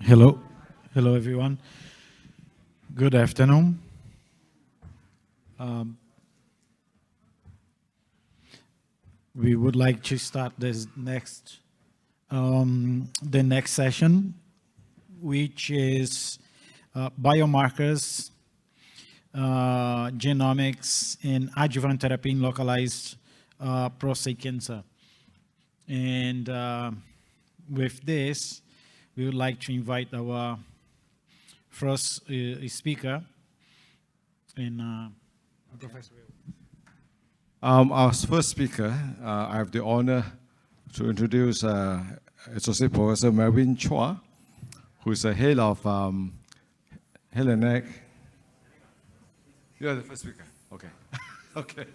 Hello. Hello, everyone. Good afternoon. We would like to start the next session, which is biomarkers, genomics, and adjuvant therapy in localized prostate cancer. And with this, we would like to invite our first speaker, and Professor. Our first speaker, I have the honor to introduce Associate Professor Marin Cha, who is the head of head and neck. You are the first speaker. Okay.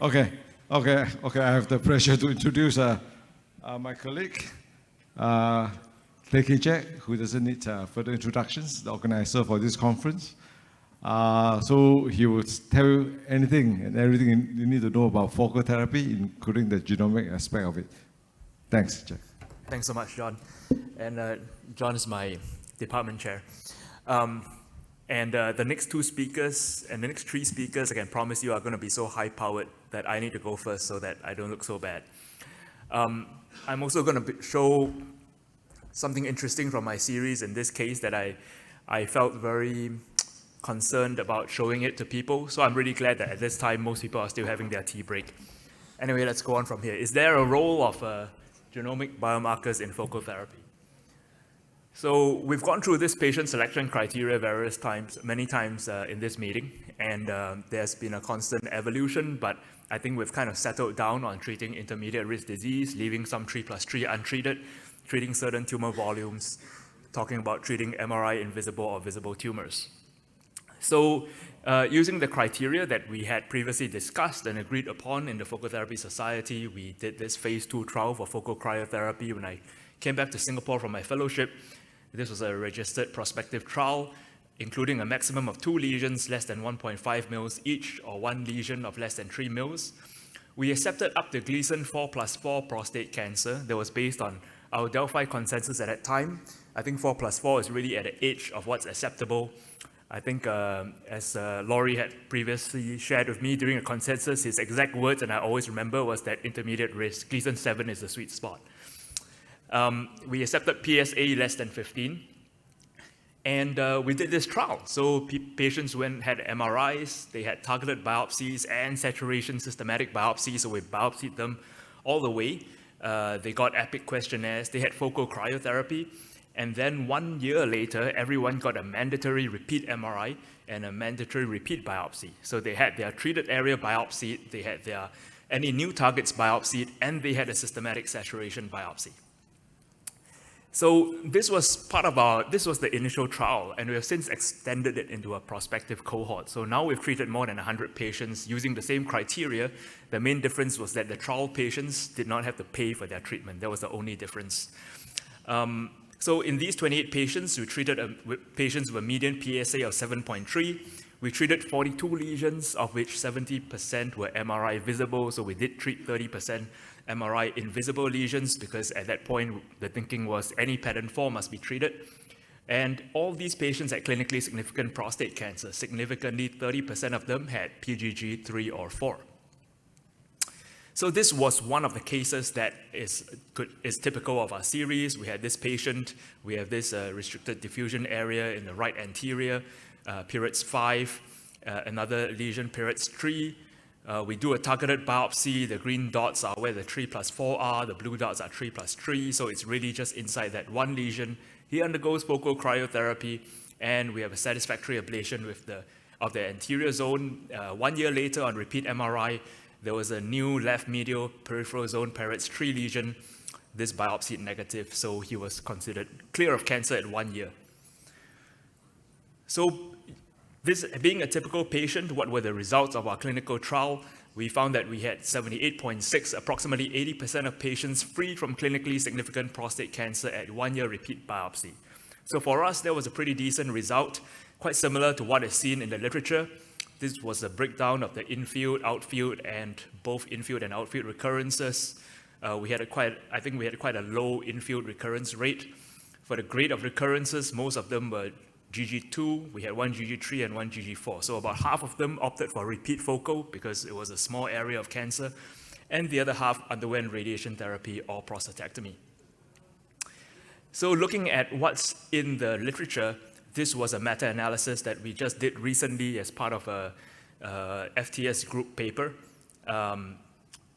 Okay. I have the pleasure to introduce my colleague, Jack, who doesn't need further introductions, the organizer for this conference. So he will tell you anything and everything you need to know about focal therapy, including the genomic aspect of it. Thanks, Jack. Thanks so much, John. And John is my department chair. And the next two speakers and the next three speakers, I can promise you, are going to be so high-powered that I need to go first so that I don't look so bad. I'm also going to show something interesting from my series in this case that I felt very concerned about showing it to people. So I'm really glad that at this time, most people are still having their tea break. Anyway, let's go on from here. Is there a role of genomic biomarkers in focal therapy? So we've gone through this patient selection criteria many times in this meeting, and there's been a constant evolution, but I think we've kind of settled down on treating intermediate risk disease, leaving some 3+3 untreated, treating certain tumor volumes, talking about treating MRI invisible or visible tumors. So using the criteria that we had previously discussed and agreed upon in the Focal Therapy Society, we did this phase 2 trial for focal cryotherapy when I came back to Singapore from my fellowship. This was a registered prospective trial, including a maximum of 2 lesions less than 1.5 mils each, or 1 lesion of less than 3 mils. We accepted up to Gleason 4+4 prostate cancer that was based on our Delphi consensus at that time. I think 4+4 is really at the edge of what's acceptable. I think as Laurie had previously shared with me during a consensus, his exact words, and I always remember, was that intermediate risk, Gleason 7 is the sweet spot. We accepted PSA less than 15, and we did this trial. So patients had MRIs, they had targeted biopsies and saturation systematic biopsies, so we biopsied them all the way. They got EPIC questionnaires, they had focal cryotherapy, and then 1 year later, everyone got a mandatory repeat MRI and a mandatory repeat biopsy. So they had their treated area biopsied, they had their any new targets biopsied, and they had a systematic saturation biopsy. So this was the initial trial, and we have since extended it into a prospective cohort. So now we've treated more than 100 patients using the same criteria. The main difference was that the trial patients did not have to pay for their treatment. That was the only difference. So in these 28 patients, we treated patients with a median PSA of 7.3. We treated 42 lesions, of which 70% were MRI visible, so we did treat 30% MRI invisible lesions, because at that point, the thinking was any pattern 4 must be treated. And all these patients had clinically significant prostate cancer. Significantly, 30% of them had PGG 3 or 4. So this was one of the cases that is typical of our series. We had this patient, we have this restricted diffusion area in the right anterior, periods 5, another lesion, periods 3. We do a targeted biopsy. The green dots are where the 3+4 are, the blue dots are 3+3, so it's really just inside that one lesion. He undergoes focal cryotherapy, and we have a satisfactory ablation of the anterior zone. 1 year later, on repeat MRI, there was a new left medial peripheral zone periods 3 lesion. This biopsied negative, so he was considered clear of cancer at 1 year. So this being a typical patient, what were the results of our clinical trial? We found that we had 78.6, approximately 80% of patients free from clinically significant prostate cancer at 1 year repeat biopsy. So for us, that was a pretty decent result, quite similar to what is seen in the literature. This was a breakdown of the infield, outfield, and both infield and outfield recurrences. I think we had quite a low infield recurrence rate. For the grade of recurrences, most of them were GG2, we had one GG3 and one GG4. So about half of them opted for repeat focal because it was a small area of cancer, and the other half underwent radiation therapy or prostatectomy. So looking at what's in the literature, this was a meta-analysis that we just did recently as part of a FTS group paper,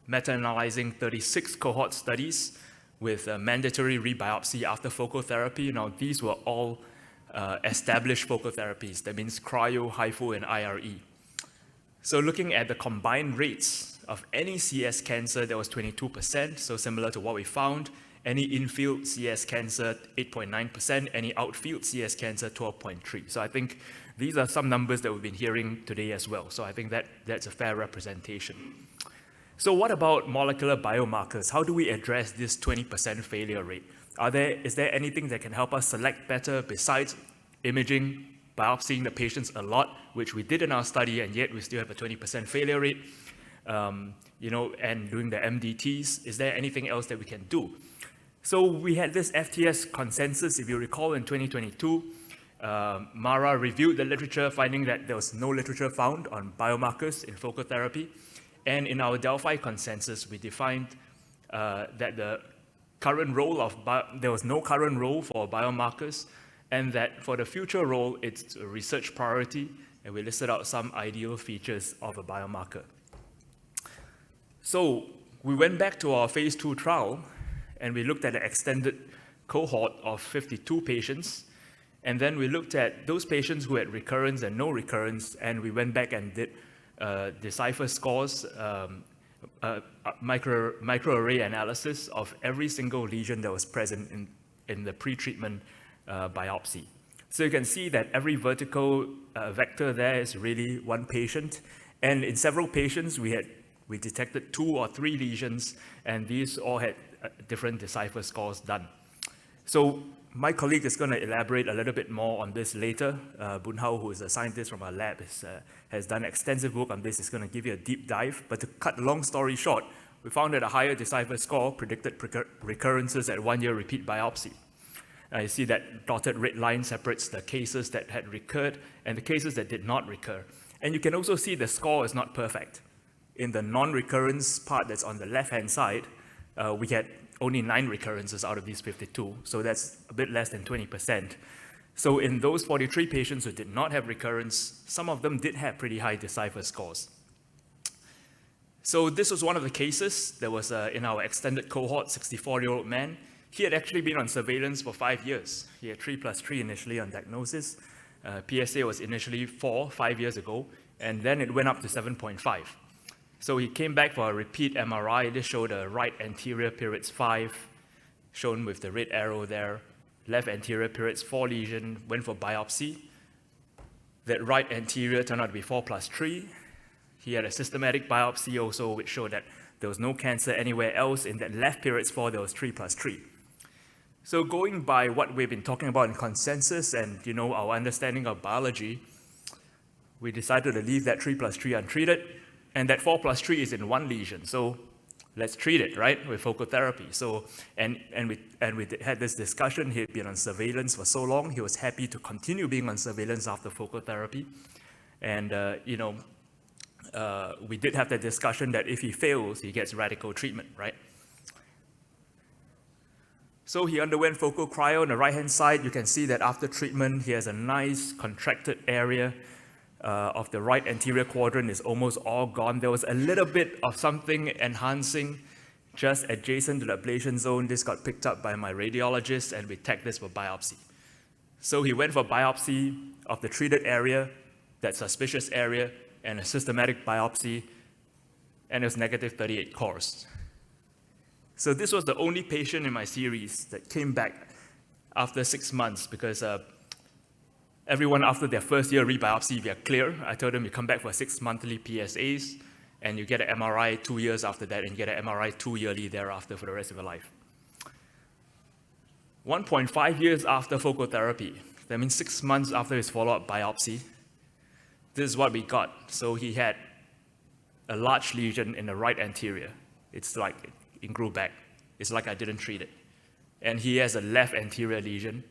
meta-analyzing 36 cohort studies with mandatory rebiopsy after focal therapy. Now, these were all established focal therapies. That means cryo, HIFU, and IRE. So looking at the combined rates of any CS cancer, there was 22%, so similar to what we found. Any infield CS cancer, 8.9%. Any outfield CS cancer, 12.3%. So I think these are some numbers that we've been hearing today as well. So I think that's a fair representation. So what about molecular biomarkers? How do we address this 20% failure rate? Is there anything that can help us select better besides imaging, biopsying the patients a lot, which we did in our study, and yet we still have a 20% failure rate, and doing the MDTs? Is there anything else that we can do? So we had this FTS consensus, if you recall, in 2022. Mara reviewed the literature, finding that there was no literature found on biomarkers in focal therapy. And in our Delphi consensus, we defined that the current role there was no current role for biomarkers, and that for the future role, it's a research priority, and we listed out some ideal features of a biomarker. So we went back to our phase 2 trial, and we looked at an extended cohort of 52 patients, and then we looked at those patients who had recurrence and no recurrence, and we went back and did decipher scores, microarray analysis of every single lesion that was present in the pre-treatment biopsy. So you can see that every vertical vector there is really one patient, and in several patients we detected 2 or 3 lesions, and these all had different decipher scores done. So my colleague is going to elaborate a little bit more on this later. Boon Hao, who is a scientist from our lab, has done extensive work on this. He's going to give you a deep dive. But to cut a long story short, we found that a higher decipher score predicted recurrences at 1-year repeat biopsy. You see that dotted red line separates the cases that had recurred and the cases that did not recur. And you can also see the score is not perfect. In the non-recurrence part that's on the left-hand side, we had only 9 recurrences out of these 52, so that's a bit less than 20%. So in those 43 patients who did not have recurrence, some of them did have pretty high decipher scores. So this was one of the cases. There was in our extended cohort, 64-year-old man. He had actually been on surveillance for 5 years. He had 3+3 initially on diagnosis. PSA was initially 4, 5 years ago, and then it went up to 7.5. So he came back for a repeat MRI. This showed a right anterior Piritz 5, shown with the red arrow there. Left anterior Piritz 4 lesion, went for biopsy. That right anterior turned out to be 4+3. He had a systematic biopsy also, which showed that there was no cancer anywhere else. In that left Piritz 4, there was 3+3. So going by what we've been talking about in consensus and our understanding of biology, we decided to leave that 3+3 untreated. And that 4+3 is in 1 lesion, so let's treat it, right, with focal therapy. So, and we had this discussion. He had been on surveillance for so long. He was happy to continue being on surveillance after focal therapy. And, we did have the discussion that if he fails, he gets radical treatment, right? So he underwent focal cryo. On the right-hand side, you can see that after treatment, he has a nice contracted area of the right anterior quadrant is almost all gone. There was a little bit of something enhancing just adjacent to the ablation zone. This got picked up by my radiologist, and we tagged this for biopsy. So he went for biopsy of the treated area, that suspicious area, and a systematic biopsy, and it was negative 38 cores. So this was the only patient in my series that came back after 6 months because everyone after their first year rebiopsy, we are clear. I told them you come back for 6 monthly PSAs, and you get an MRI 2 years after that, and you get an MRI 2 yearly thereafter for the rest of your life. 1.5 years after focal therapy, that means 6 months after his follow-up biopsy, this is what we got. So he had a large lesion in the right anterior. It's like it grew back. It's like I didn't treat it. and he has a left anterior lesion,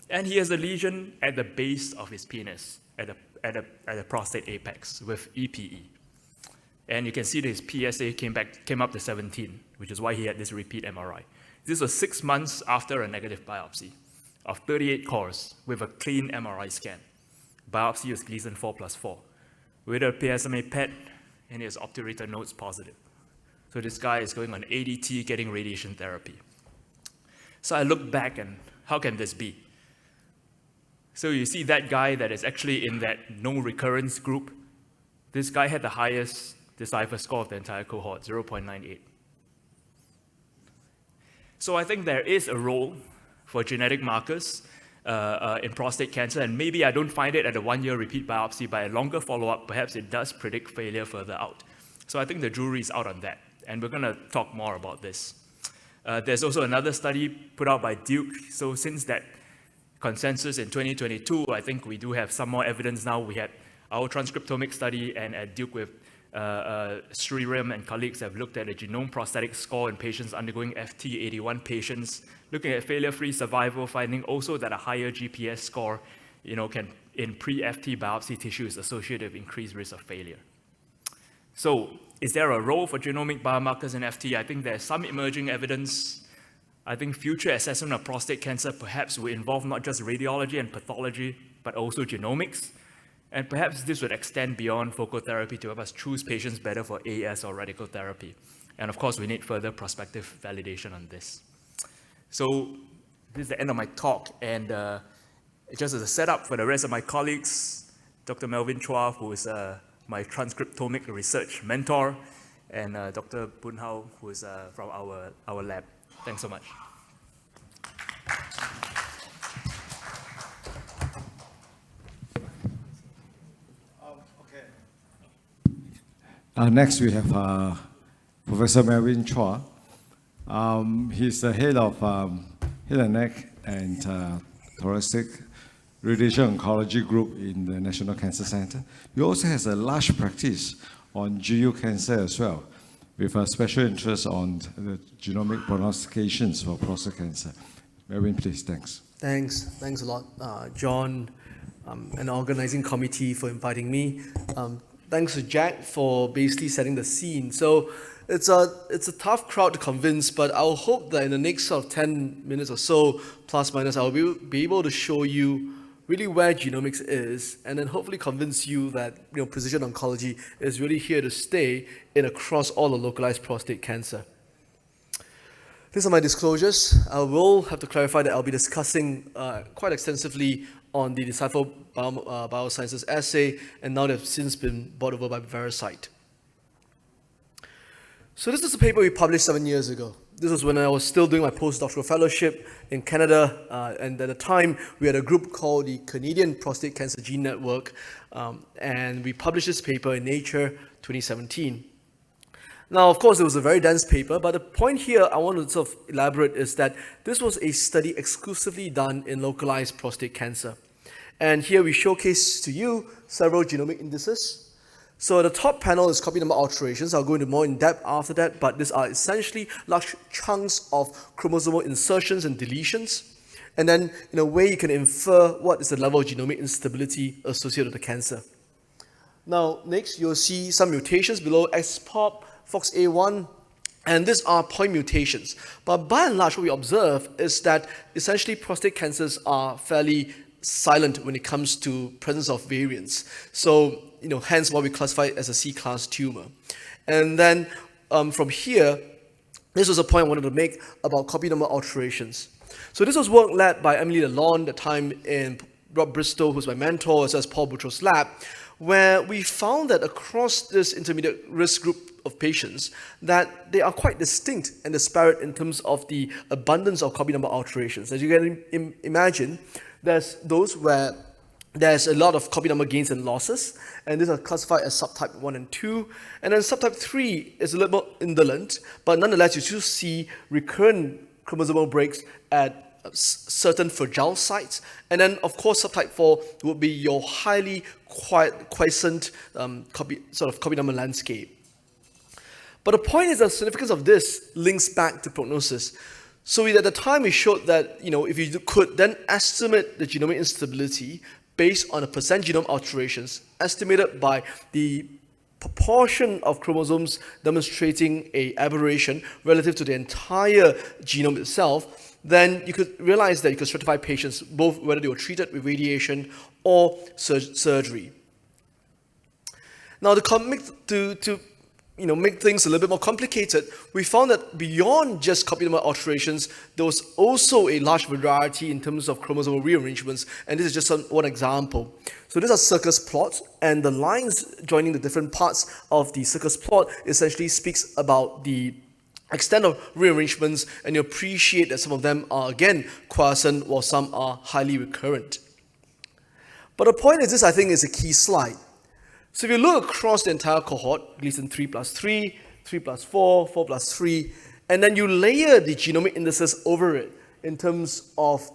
and he has a lesion at the base of his penis, at the prostate apex with EPE. And you can see that his PSA came up to 17, which is why he had this repeat MRI. This was 6 months after a negative biopsy of 38 cores with a clean MRI scan. Biopsy was Gleason 4+4 with a PSMA PET, and his obturator nodes positive. So this guy is going on ADT, getting radiation therapy. So I look back and how can this be? So you see that guy that is actually in that no recurrence group, this guy had the highest Decipher score of the entire cohort, 0.98. So I think there is a role for genetic markers in prostate cancer, and maybe I don't find it at a 1-year repeat biopsy, but a longer follow-up, perhaps it does predict failure further out. So I think the jury is out on that, and we're gonna talk more about this. There's also another study put out by Duke. So since that consensus in 2022, I think we do have some more evidence now. We had our transcriptomic study, and at Duke with Sriram and colleagues have looked at a genome prostatic score in patients undergoing FT, 81 patients, looking at failure-free survival, finding also that a higher GPS score, can in pre-FT biopsy tissue is associated with increased risk of failure. So is there a role for genomic biomarkers in FT? I think there's some emerging evidence. I think future assessment of prostate cancer perhaps will involve not just radiology and pathology, but also genomics. And perhaps this would extend beyond focal therapy to help us choose patients better for AS or radical therapy. And of course, we need further prospective validation on this. So this is the end of my talk. And just as a setup for the rest of my colleagues, Dr. Marin Cha, who is my transcriptomic research mentor, and Dr. Boon Hao, who is from our lab. Thanks so much. Next, we have Professor Marin Cha. He's the head of head and neck and thoracic radiation oncology group in the National Cancer Center. He also has a large practice on GU cancer as well, with a special interest on the genomic prognostications for prostate cancer. Marin, please, thanks. Thanks a lot, John, and the organizing committee for inviting me. Thanks to Jack for basically setting the scene. So it's a tough crowd to convince, but I'll hope that in the next sort of 10 minutes or so, plus minus, I'll be able to show you really where genomics is, and then hopefully convince you that precision oncology is really here to stay in across all the localized prostate cancer. These are my disclosures. I will have to clarify that I'll be discussing quite extensively on the Decipher Biosciences assay, and now they've since been bought over by Veracyte. So this is a paper we published 7 years ago. This was when I was still doing my postdoctoral fellowship in Canada, and at the time we had a group called the Canadian Prostate Cancer Gene Network, and we published this paper in Nature 2017. Now, of course, it was a very dense paper, but the point here I want to sort of elaborate is that this was a study exclusively done in localized prostate cancer. And here we showcase to you several genomic indices. So the top panel is copy number alterations. I'll go into more in depth after that, but these are essentially large chunks of chromosomal insertions and deletions. And then in a way you can infer what is the level of genomic instability associated with the cancer. Now, next you'll see some mutations below XPOP, FOXA1, and these are point mutations. But by and large, what we observe is that essentially prostate cancers are fairly silent when it comes to presence of variants. So, hence why we classify it as a C-class tumor. And then from here, this was a point I wanted to make about copy number alterations. So this was work led by Emily Lalonde at the time in Rob Bristow, who's my mentor, as well as Paul Boutros' lab, where we found that across this intermediate risk group of patients, that they are quite distinct and disparate in terms of the abundance of copy number alterations. As you can imagine, there's those where there's a lot of copy number gains and losses, and these are classified as subtype 1 and 2. And then subtype 3 is a little more indolent, but nonetheless, you still see recurrent chromosomal breaks at certain fragile sites. And then, of course, subtype 4 would be your highly quiescent copy number landscape. But the point is the significance of this links back to prognosis. So at the time, we showed that if you could then estimate the genomic instability based on a percent genome alterations estimated by the proportion of chromosomes demonstrating a aberration relative to the entire genome itself, then you could realize that you could stratify patients both whether they were treated with radiation or surgery. Now, to make things a little bit more complicated, we found that beyond just copy number alterations, there was also a large variety in terms of chromosomal rearrangements, and this is just one example. So these are circus plots, and the lines joining the different parts of the circus plot essentially speaks about the extent of rearrangements, and you appreciate that some of them are again quiescent while some are highly recurrent. But the point is this, I think, is a key slide. So if you look across the entire cohort, Gleason 3 plus 3, 3 plus 4, 4 plus 3, and then you layer the genomic indices over it in terms of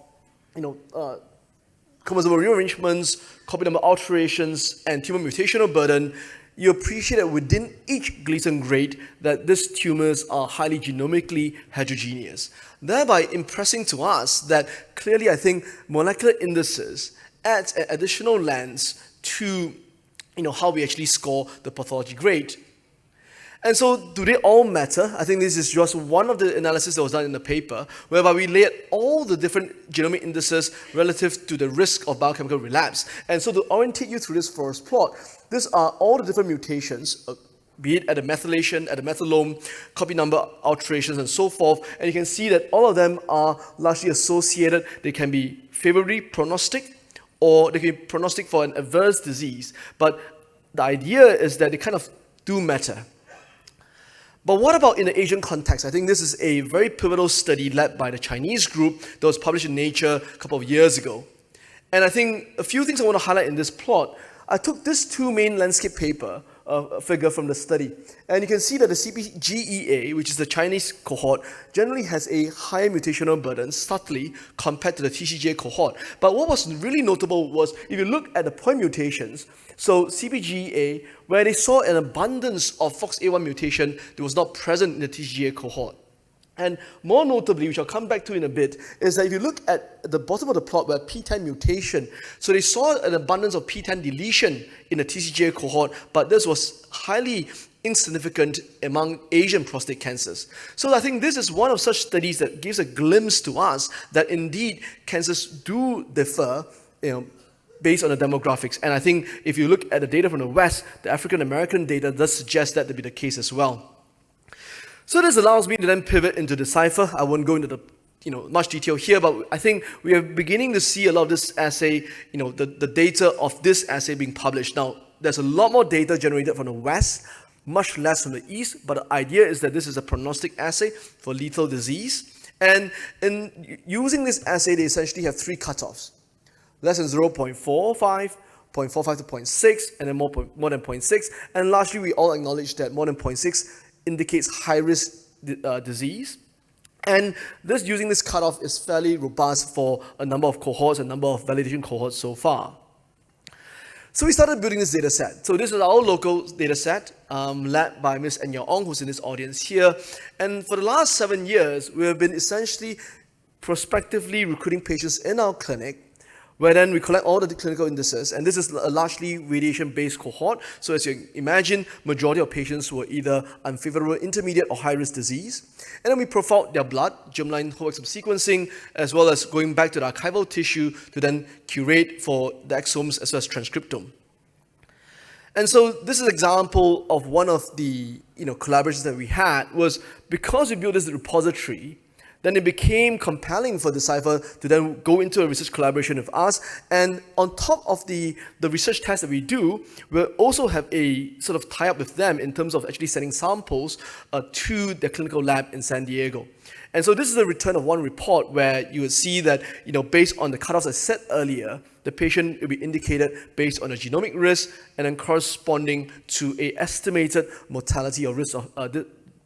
chromosomal rearrangements, copy number alterations, and tumor mutational burden, you appreciate that within each Gleason grade that these tumors are highly genomically heterogeneous, thereby impressing to us that clearly, I think, molecular indices adds an additional lens to how we actually score the pathology grade. And so, do they all matter? I think this is just one of the analysis that was done in the paper, whereby we layered all the different genomic indices relative to the risk of biochemical relapse. And so, to orientate you through this forest plot, these are all the different mutations, be it at the methylation, at the methylome, copy number alterations, and so forth. And you can see that all of them are largely associated. They can be favorably prognostic, or they can be prognostic for an adverse disease. But the idea is that they kind of do matter. But what about in the Asian context? I think this is a very pivotal study led by the Chinese group that was published in Nature a couple of years ago. And I think a few things I want to highlight in this plot. I took this two main landscape paper figure from the study. And you can see that the CPGEA, which is the Chinese cohort, generally has a higher mutational burden, subtly, compared to the TCGA cohort. But what was really notable was, if you look at the point mutations, so CPGEA, where they saw an abundance of FOXA1 mutation that was not present in the TCGA cohort. And more notably, which I'll come back to in a bit, is that if you look at the bottom of the plot where P10 mutation, so they saw an abundance of P10 deletion in the TCGA cohort, but this was highly insignificant among Asian prostate cancers. So I think this is one of such studies that gives a glimpse to us that indeed cancers do differ, based on the demographics. And I think if you look at the data from the West, the African American data does suggest that to be the case as well. So this allows me to then pivot into Decipher. I won't go into the much detail here, but I think we are beginning to see a lot of this assay, the data of this assay being published. Now, there's a lot more data generated from the West, much less from the East, but the idea is that this is a prognostic assay for lethal disease. And in using this assay, they essentially have three cutoffs: less than 0.45, 0.45 to 0.6, and then more than 0.6. And largely, we all acknowledge that more than 0.6 indicates high-risk disease. And using this cutoff is fairly robust for a number of cohorts, a number of validation cohorts so far. So we started building this data set. So this is our local data set, led by Ms. Enya Ong, who's in this audience here. And for the last 7 years, we have been essentially prospectively recruiting patients in our clinic, where then we collect all the clinical indices, and this is a largely radiation-based cohort. So as you imagine, majority of patients were either unfavorable, intermediate, or high-risk disease. And then we profiled their blood, germline whole exome sequencing, as well as going back to the archival tissue to then curate for the exomes as well as transcriptome. And so this is an example of one of the collaborations that we had, was because we built this repository, then it became compelling for Decipher to then go into a research collaboration with us. And on top of the research tests that we do, we'll also have a sort of tie-up with them in terms of actually sending samples to their clinical lab in San Diego. And so this is a return of one report where you would see that, based on the cutoffs I said earlier, the patient will be indicated based on a genomic risk and then corresponding to a estimated mortality or risk of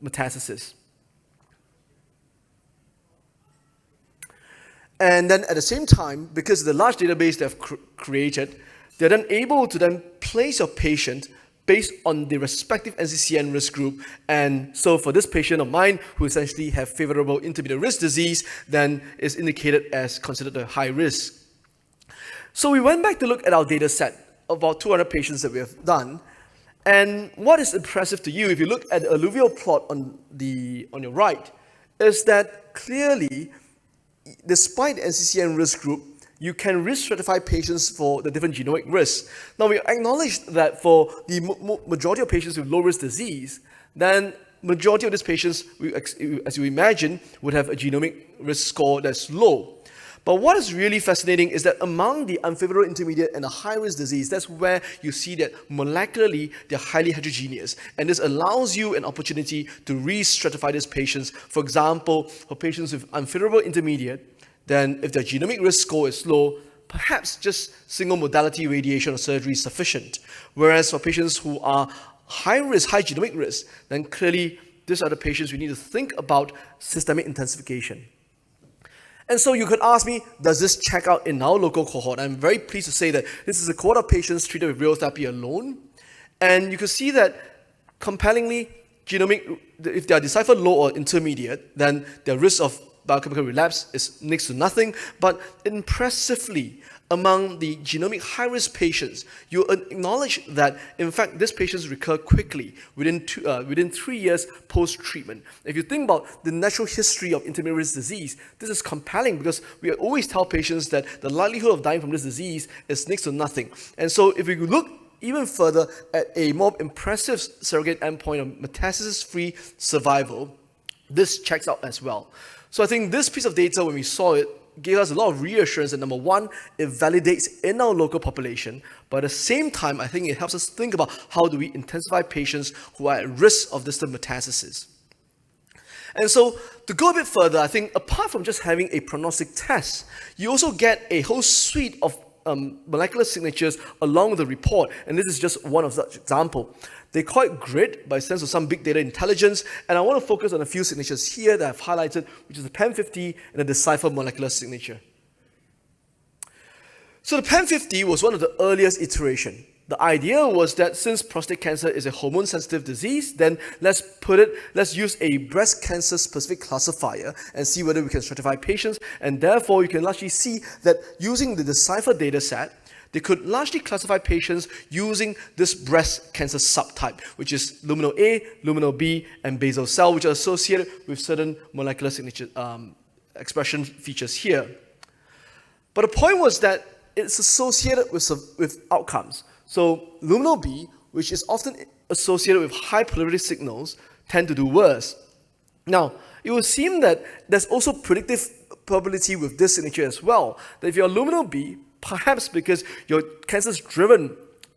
metastasis. And then at the same time, because of the large database they've created, they're then able to then place your patient based on the respective NCCN risk group. And so for this patient of mine who essentially have favorable intermediate risk disease, then is indicated as considered a high risk. So we went back to look at our data set, about 200 patients that we have done. And what is impressive to you, if you look at the alluvial plot on your right, is that clearly, despite the NCCN risk group, you can risk stratify patients for the different genomic risks. Now, we acknowledge that for the majority of patients with low-risk disease, then majority of these patients, as you imagine, would have a genomic risk score that's low. But what is really fascinating is that among the unfavorable intermediate and the high-risk disease, that's where you see that molecularly, they're highly heterogeneous. And this allows you an opportunity to re-stratify these patients. For example, for patients with unfavorable intermediate, then if their genomic risk score is low, perhaps just single modality radiation or surgery is sufficient. Whereas for patients who are high risk, high genomic risk, then clearly these are the patients we need to think about systemic intensification. And so you could ask me, does this check out in our local cohort? I'm very pleased to say that this is a cohort of patients treated with radiotherapy alone. And you can see that compellingly, genomic, if they are deciphered low or intermediate, then their risk of biochemical relapse is next to nothing. But impressively, among the genomic high-risk patients, you acknowledge that, in fact, these patients recur quickly within 3 years post-treatment. If you think about the natural history of intermediate risk disease, this is compelling because we always tell patients that the likelihood of dying from this disease is next to nothing. And so if we look even further at a more impressive surrogate endpoint of metastasis-free survival, this checks out as well. So I think this piece of data, when we saw it, gave us a lot of reassurance that number one, it validates in our local population, but at the same time, I think it helps us think about how do we intensify patients who are at risk of distant metastasis. And so to go a bit further, I think apart from just having a prognostic test, you also get a whole suite of molecular signatures along with the report, and this is just one of such example. They call it GRID by sense of some big data intelligence, and I want to focus on a few signatures here that I've highlighted, which is the PAM50 and the Decipher molecular signature. So the PAM50 was one of the earliest iteration. The idea was that since prostate cancer is a hormone-sensitive disease, then let's use a breast cancer-specific classifier and see whether we can stratify patients, and therefore you can largely see that using the Decipher data set, they could largely classify patients using this breast cancer subtype, which is luminal A, luminal B, and basal cell, which are associated with certain molecular signature expression features here. But the point was that it's associated with outcomes. So luminal B, which is often associated with high proliferative signals, tend to do worse. Now, it would seem that there's also predictive probability with this signature as well, that if you're luminal B, perhaps because your cancer is driven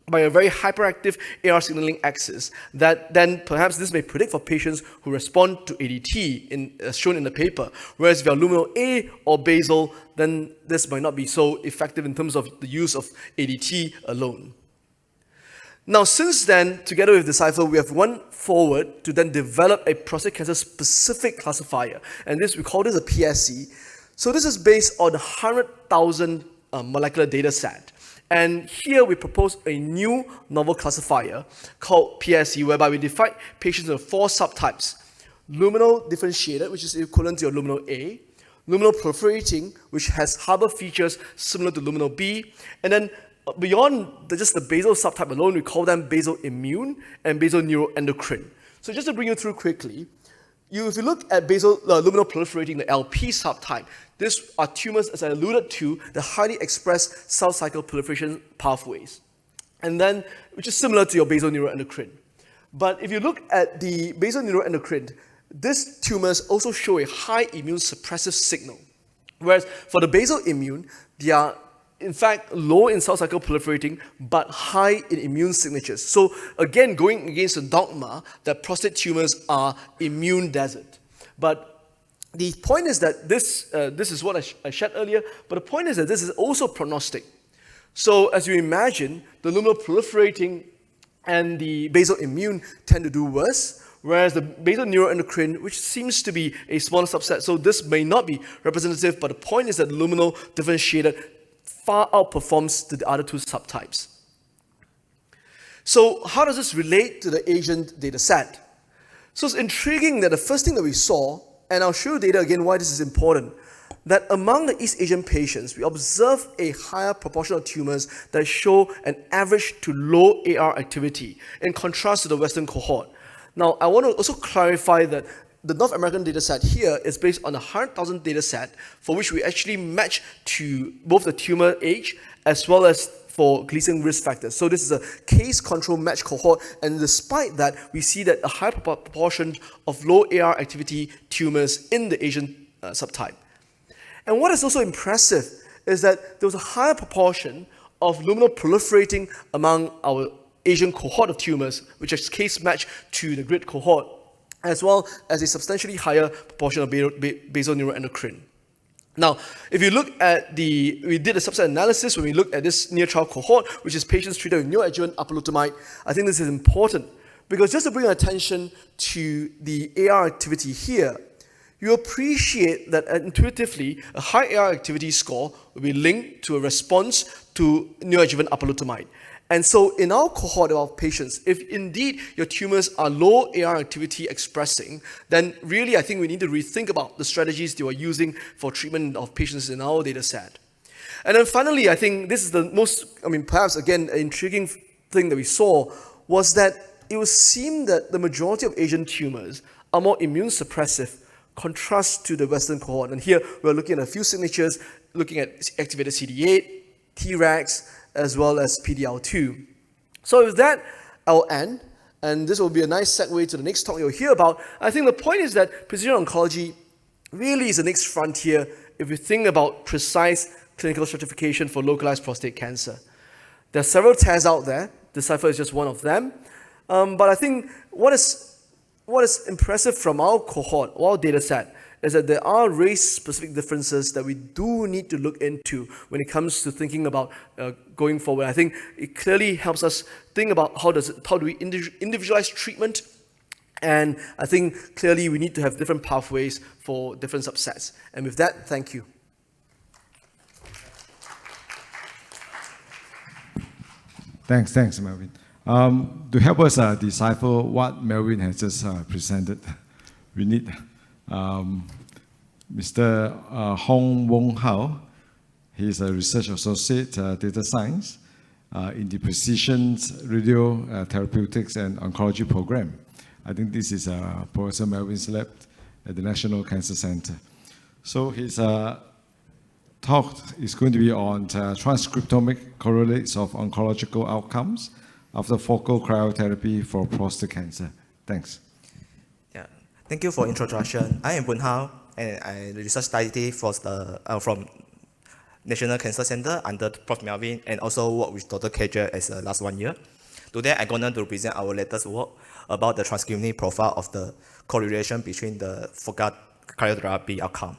by a very hyperactive AR signaling axis, that then perhaps this may predict for patients who respond to ADT, as shown in the paper. Whereas if you're luminal A or basal, then this might not be so effective in terms of the use of ADT alone. Now, since then, together with Decipher, we have went forward to then develop a prostate cancer specific classifier, and we call this a PSC. So this is based on 100,000 molecular data set. And here we propose a new novel classifier called PSC, whereby we divide patients into 4 subtypes. Luminal differentiated, which is equivalent to your luminal A. Luminal proliferating, which has harbor features similar to luminal B. And then beyond just the basal subtype alone, we call them basal immune and basal neuroendocrine. So just to bring you through quickly, if you look at basal luminal proliferating, the LP subtype, these are tumors, as I alluded to, that highly express cell cycle proliferation pathways, and then which is similar to your basal neuroendocrine. But if you look at the basal neuroendocrine, these tumors also show a high immune suppressive signal, whereas for the basal immune, they are in fact low in cell cycle proliferating, but high in immune signatures. So again, going against the dogma that prostate tumors are immune desert. But the point is that this is what I shared earlier, but the point is that this is also prognostic. So as you imagine, the luminal proliferating and the basal immune tend to do worse, whereas the basal neuroendocrine, which seems to be a smaller subset, so this may not be representative, but the point is that luminal differentiated far outperforms the other 2 subtypes. So how does this relate to the Asian data set? So it's intriguing that the first thing that we saw, and I'll show you data again why this is important, that among the East Asian patients, we observe a higher proportion of tumors that show an average to low AR activity in contrast to the Western cohort. Now, I want to also clarify that the North American data set here is based on a 100,000 data set for which we actually match to both the tumor age as well as for Gleason risk factors. So this is a case control match cohort, and despite that, we see that a high proportion of low AR activity tumors in the Asian subtype. And what is also impressive is that there was a higher proportion of luminal proliferating among our Asian cohort of tumors, which is case matched to the grid cohort, as well as a substantially higher proportion of basal neuroendocrine. Now, if you look at we did a subset analysis when we looked at this near trial cohort, which is patients treated with neoadjuvant apalutamide. I think this is important because just to bring attention to the AR activity here, you appreciate that intuitively a high AR activity score will be linked to a response to neoadjuvant apalutamide. And so in our cohort of patients, if indeed your tumors are low AR activity expressing, then really I think we need to rethink about the strategies you are using for treatment of patients in our data set. And then finally, I think this is the most, perhaps again, an intriguing thing that we saw was that it would seem that the majority of Asian tumors are more immune suppressive contrast to the Western cohort. And here we're looking at a few signatures, looking at activated CD8, Tregs, as well as PDL2. So with that, I'll end, and this will be a nice segue to the next talk you'll hear about. I think the point is that precision oncology really is the next frontier if we think about precise clinical stratification for localized prostate cancer. There are several tests out there. Decipher is just one of them. But I think what is impressive from our cohort, our data set, is that there are race-specific differences that we do need to look into when it comes to thinking about going forward. I think it clearly helps us think about how do we individualize treatment, and I think clearly we need to have different pathways for different subsets. And with that, thank you. Thanks, Melvin. To help us decipher what Melvin has just presented, we need Mr. Hong Wong Hao. He's a research associate, data science, in the Precision Radio Therapeutics and Oncology program. I think this is Professor Melvin's lab at the National Cancer Center. So his talk is going to be on transcriptomic correlates of oncological outcomes after focal cryotherapy for prostate cancer. Thanks. Yeah, thank you for introduction. I am Bun Hao, and I research scientist from National Cancer Center under Prof. Melvin, and also work with Dr. KJ as last 1 year. Today, I'm going to present our latest work about the transcriptomic profile of the correlation between the focal cryotherapy outcome.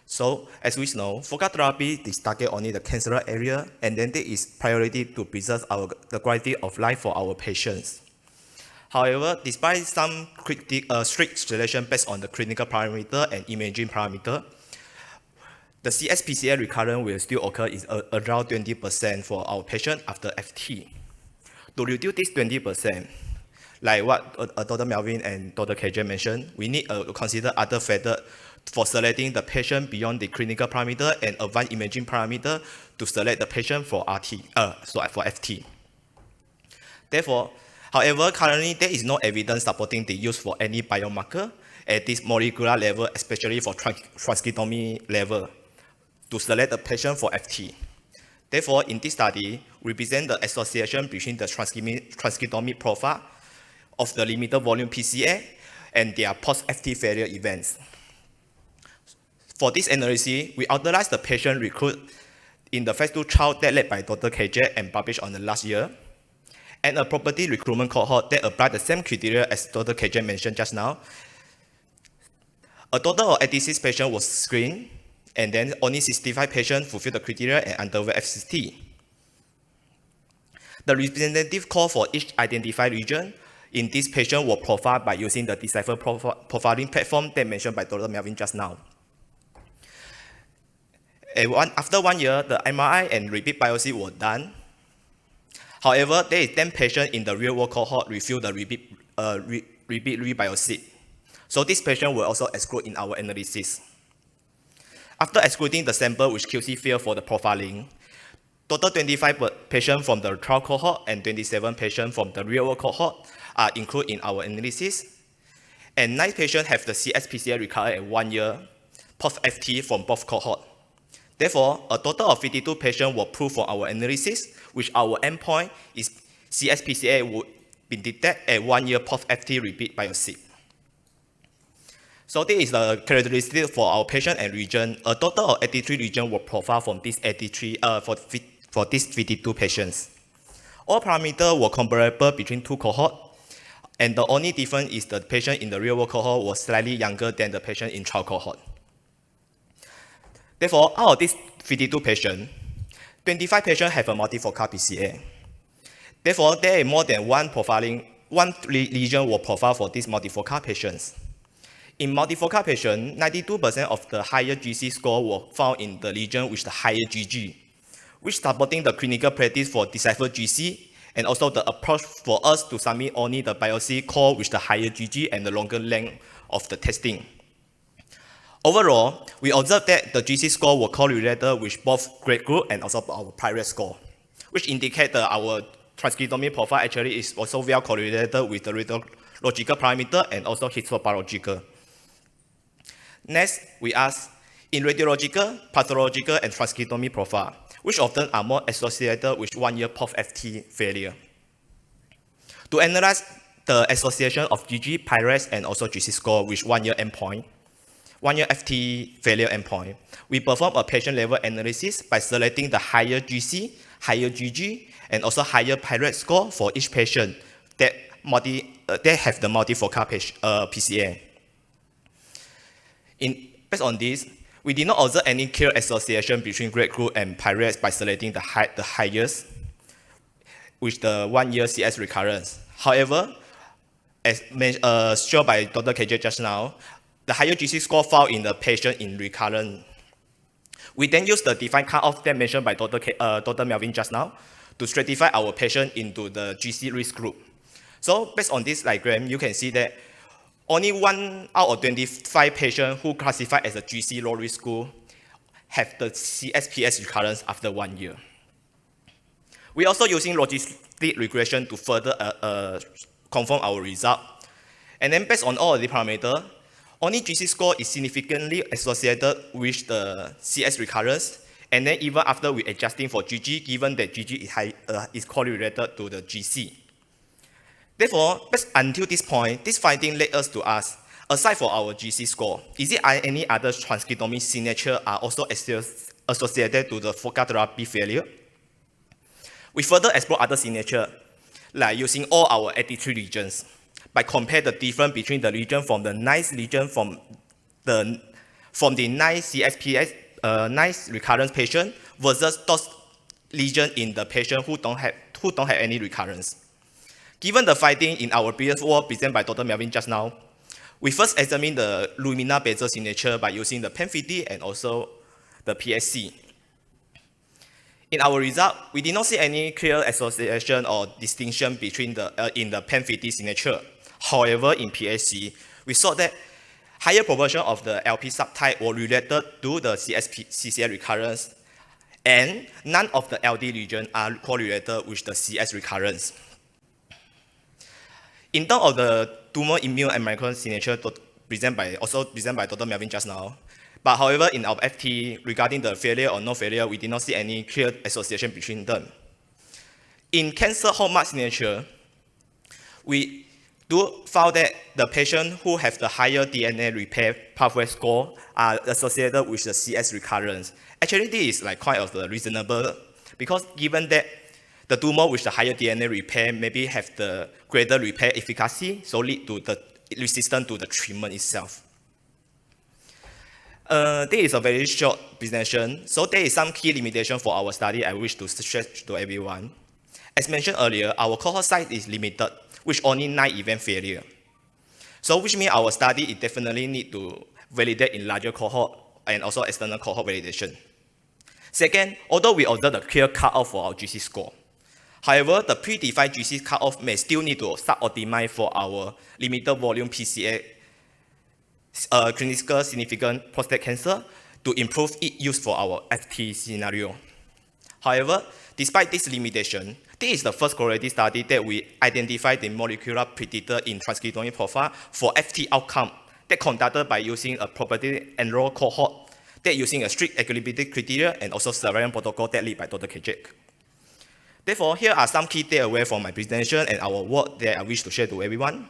So, as we know, focal therapy is target only the cancer area, and then there is priority to preserve the quality of life for our patients. However, despite some strict selection based on the clinical parameter and imaging parameter, the CSPCA recurrence will still occur is around 20% for our patient after FT. To reduce this 20%, like what Dr. Melvin and Dr. KJ mentioned, we need to consider other factors for selecting the patient beyond the clinical parameter and advanced imaging parameter to select the patient for FT. Therefore, however, currently there is no evidence supporting the use for any biomarker at this molecular level, especially for transcriptomy level, to select the patient for FT. Therefore, in this study, we present the association between the transcriptomic profile of the limited volume PCA and their post-FT failure events. For this analysis, we authorized the patient recruit in the phase 2 trial that led by Dr. KJ and published on the last year, and a property recruitment cohort that applied the same criteria as Dr. KJ mentioned just now. A total of 86 patients was screened, and then only 65 patients fulfilled the criteria and underwent FCT. The representative call for each identified region in this patient were profiled by using the Decipher profiling platform that mentioned by Dr. Melvin just now. After 1 year, the MRI and repeat biopsy were done. However, there is 10 patients in the real-world cohort refuse the repeat rebiopsy. So this patient will also exclude in our analysis. After excluding the sample which QC failed for the profiling, total 25 patients from the trial cohort and 27 patients from the real-world cohort are included in our analysis. And 9 patients have the CSPCA recurrence at 1 year post-FT from both cohorts. Therefore, a total of 52 patients were proved for our analysis, which our endpoint is CSPCA would be detected at 1 year post-FT repeat biopsy. So this is the characteristic for our patient and region. A total of 83 regions were profiled from these 83 for these 52 patients. All parameters were comparable between 2 cohorts, and the only difference is the patient in the real-world cohort was slightly younger than the patient in trial cohort. Therefore, out of these 52 patients, 25 patients have a multifocal PCA. Therefore, there is more than one lesion was profiled for these multifocal patients. In multifocal patients, 92% of the higher GC score were found in the lesion with the higher GG, which supporting the clinical practice for decipher GC and also the approach for us to submit only the biopsy core with the higher GG and the longer length of the testing. Overall, we observed that the GC score were correlated with both grade group and also our pirate score, which indicate that our transcriptomic profile actually is also well correlated with the radiological parameter and also histopathological. Next, we ask, in radiological, pathological, and transcriptomic profile, which of them are more associated with 1 year post-FT failure? To analyze the association of GG, PIRES, and also GC score with 1 year endpoint, 1 year FT failure endpoint, we perform a patient-level analysis by selecting the higher GC, higher GG, and also higher PIRES score for each patient that have the multifocal PCA. Based on this, we did not observe any clear association between grade group and PIRES by selecting the highest with the 1 year CS recurrence. However, as shown by Dr. KJ just now, the higher GC score found in the patient in recurrent. We then use the defined cutoff that mentioned by Dr. Melvin just now to stratify our patient into the GC risk group. So based on this diagram, you can see that only 1 out of 25 patients who classify as a GC low risk group have the CSPS recurrence after 1 year. We're also using logistic regression to further confirm our result. And then based on all of the parameters, only GC score is significantly associated with the CS recurrence. And then even after we adjusting for GG, given that GG is correlated to the GC. Therefore, until this point, this finding led us to ask, aside for our GC score, is it any other transcriptomic signature are also associated to the focal therapy failure? We further explore other signature, like using all our 83 regions, by compare the difference between the region from the nice region from the nice CSPS, nice recurrence patient versus those lesions in the patient who don't have any recurrence. Given the finding in our previous work presented by Dr. Melvin just now, we first examined the Lumina basal signature by using the PAM50 and also the PSC. In our result, we did not see any clear association or distinction between in the PAM50 signature. However, in PSC, we saw that higher proportion of the LP subtype were related to the CSPCA recurrence, and none of the LD regions are correlated with the CS recurrence. In terms of the tumor immune and micron signature presented by Dr. Melvin just now, but however, in our FT, regarding the failure or no failure, we did not see any clear association between them. In cancer hallmark signature, we do found that the patient who have the higher DNA repair pathway score are associated with the CS recurrence. Actually, this is like quite of the reasonable, because given that the tumor with the higher DNA repair maybe have the greater repair efficacy, so lead to the resistance to the treatment itself. This is a very short presentation, so there is some key limitation for our study I wish to stress to everyone. As mentioned earlier, our cohort size is limited, which only 9 event failure. So which means our study is definitely need to validate in larger cohort and also external cohort validation. Second, although we observed a clear cutoff for our GC score, However, the predefined GC cutoff may still need to sub-optimize for our limited volume PCA clinical significant prostate cancer to improve its use for our FT scenario. However, despite this limitation, this is the first correlative study that we identified the molecular predictor in transcriptomic profile for FT outcome that conducted by using a property enrolled cohort that using a strict eligibility criteria and also surveillance protocol that led by Dr. Kajek. Therefore, here are some key takeaways from my presentation and our work that I wish to share to everyone.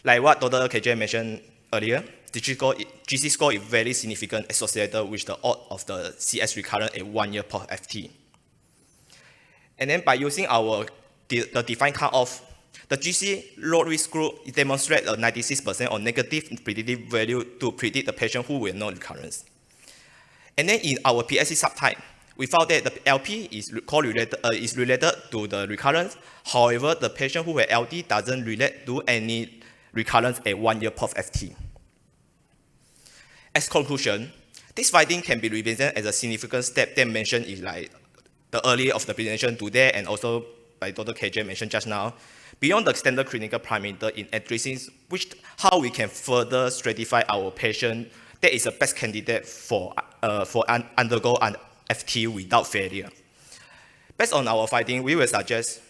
Like what Dr. Kajek mentioned earlier, the GC score is very significant associated with the odds of the CS recurrence at 1 year per FT. And then by using the defined cutoff, the GC low risk group demonstrates a 96% or negative predictive value to predict the patient who will not recurrence. And then in our PSC subtype, we found that the LP is related to the recurrence. However, the patient who has LD doesn't relate to any recurrence at 1 year per FT. As conclusion, this finding can be represented as a significant step that mentioned in like the earlier of the presentation today and also by Dr. KJ mentioned just now, beyond the standard clinical parameter in addressing how we can further stratify our patient that is the best candidate for undergo an FT without failure. Based on our finding, we will suggest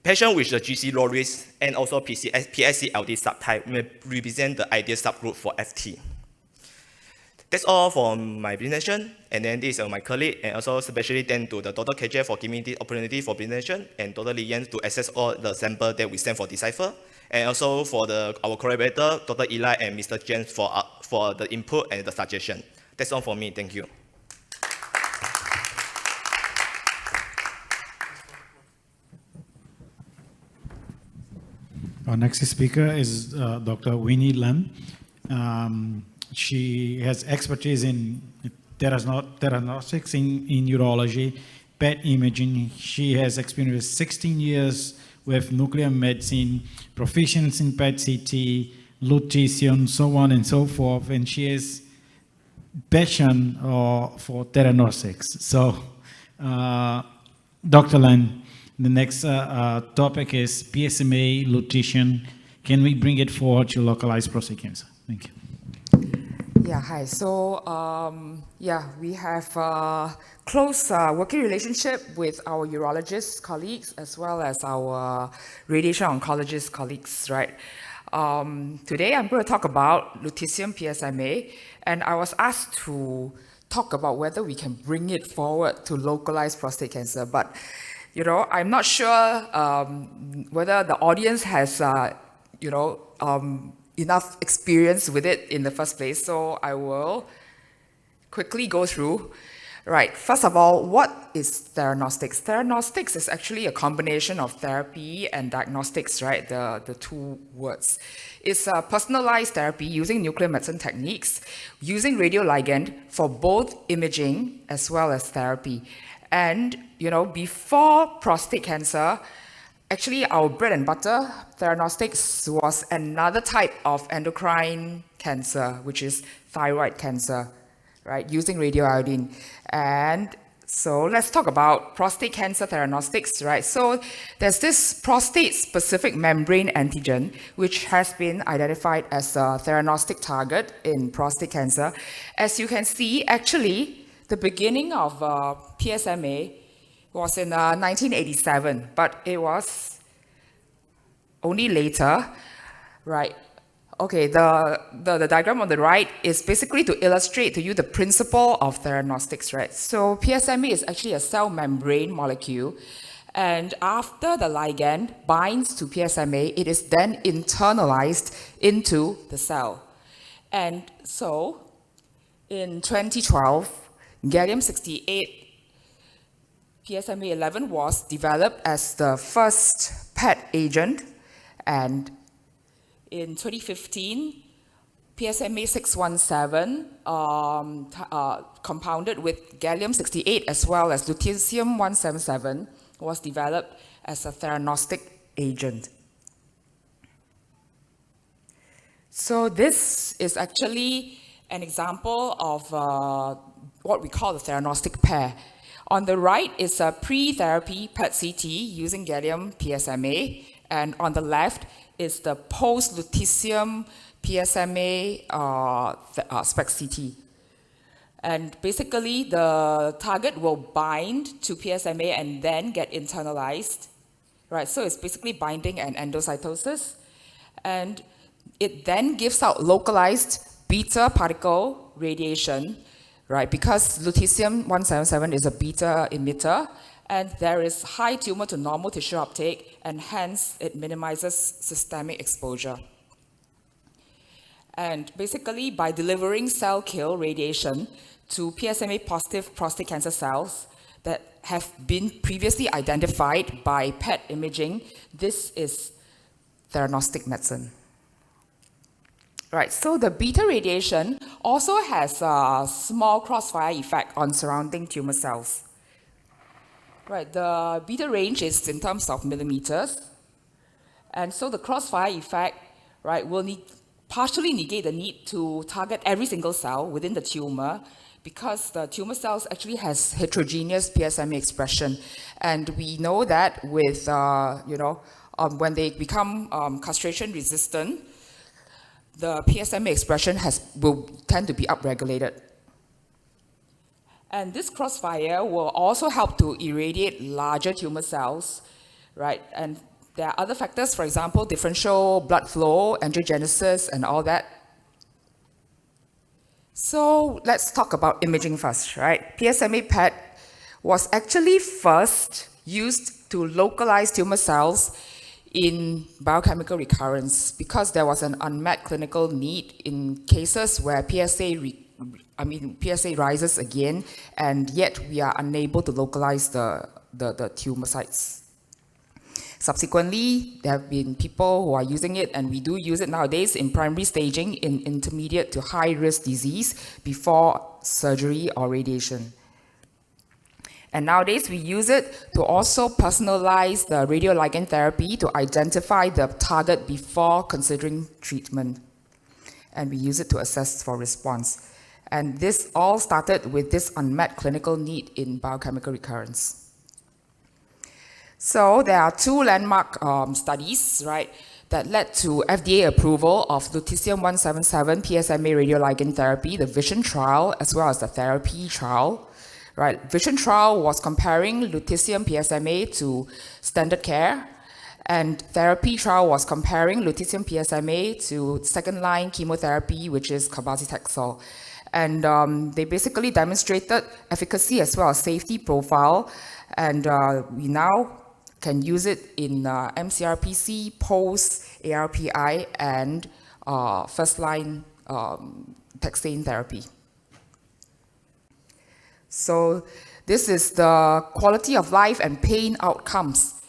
patients with the GC low risk and also PSC LD subtype may represent the ideal subgroup for FT. That's all from my presentation, and then this is my colleague, and also especially thank to the Dr. KJ for giving me the opportunity for presentation, and Dr. Li Yan to access all the sample that we sent for Decipher, and also for our collaborator, Dr. Eli and Mr. James for the input and the suggestion. That's all for me, thank you. Our next speaker is Dr. Winnie Lam. She has expertise in diagnostics in urology, PET imaging. She has experience 16 years with nuclear medicine, proficiency in PET CT, lutetium, so on and so forth, and she has passion for diagnostics. So, Dr. Lam, the next topic is PSMA lutetium. Can we bring it forward to localized prostate cancer? Thank you. Yeah, hi. So, we have a close working relationship with our urologist colleagues as well as our radiation oncologist colleagues, right? Today, I'm going to talk about lutetium PSMA, and I was asked to talk about whether we can bring it forward to localized prostate cancer, but you know, I'm not sure whether the audience has, enough experience with it in the first place, so I will quickly go through. Right, first of all, what is theranostics? Theranostics is actually a combination of therapy and diagnostics, right? The two words. It's a personalized therapy using nuclear medicine techniques, using radioligand for both imaging as well as therapy. And, before prostate cancer, actually our bread and butter, theranostics, was another type of endocrine cancer, which is thyroid cancer, right, using radioiodine. And so let's talk about prostate cancer theranostics, right? So there's this prostate-specific membrane antigen, which has been identified as a theranostic target in prostate cancer. As you can see, actually, the beginning of PSMA was in 1987, but it was only later, right? Okay, the diagram on the right is basically to illustrate to you the principle of theranostics, right? So PSMA is actually a cell membrane molecule, and after the ligand binds to PSMA, it is then internalized into the cell. And so, in 2012, gallium-68 PSMA-11 was developed as the first PET agent, and in 2015, PSMA-617 compounded with gallium-68 as well as lutetium-177 was developed as a theranostic agent. So this is actually an example of what we call the theranostic pair. On the right is a pre-therapy PET-CT using gallium PSMA, and on the left is the post-lutetium PSMA SPECT-CT. And basically, the target will bind to PSMA and then get internalized, right? So it's basically binding and endocytosis. And it then gives out localized beta particle radiation, right? Because lutetium-177 is a beta emitter, and there is high tumor to normal tissue uptake, and hence it minimizes systemic exposure. And basically, by delivering cell kill radiation to PSMA-positive prostate cancer cells that have been previously identified by PET imaging, this is theranostic medicine. Right, so the beta radiation also has a small crossfire effect on surrounding tumor cells. Right, the beta range is in terms of millimeters. And so the crossfire effect, right, will partially negate the need to target every single cell within the tumor, because the tumor cells actually has heterogeneous PSMA expression. And we know that with, when they become castration resistant, the PSMA expression will tend to be upregulated. And this crossfire will also help to irradiate larger tumor cells, right? And there are other factors, for example, differential blood flow, angiogenesis, and all that. So let's talk about imaging first, right? PSMA PET was actually first used to localize tumor cells in biochemical recurrence because there was an unmet clinical need in cases where PSA rises again, and yet we are unable to localize the tumor sites. Subsequently, there have been people who are using it, and we do use it nowadays in primary staging in intermediate to high-risk disease before surgery or radiation. And nowadays, we use it to also personalize the radioligand therapy to identify the target before considering treatment. And we use it to assess for response. And this all started with this unmet clinical need in biochemical recurrence. So there are two landmark studies, right, that led to FDA approval of lutetium-177 PSMA radioligand therapy, the VISION trial, as well as the therapy trial. Right, VISION trial was comparing lutetium PSMA to standard care, and therapy trial was comparing lutetium PSMA to second-line chemotherapy, which is cabazitaxel. And they basically demonstrated efficacy as well as safety profile, and we now can use it in MCRPC, post-ARPI, and first-line taxane therapy. So this is the quality of life and pain outcomes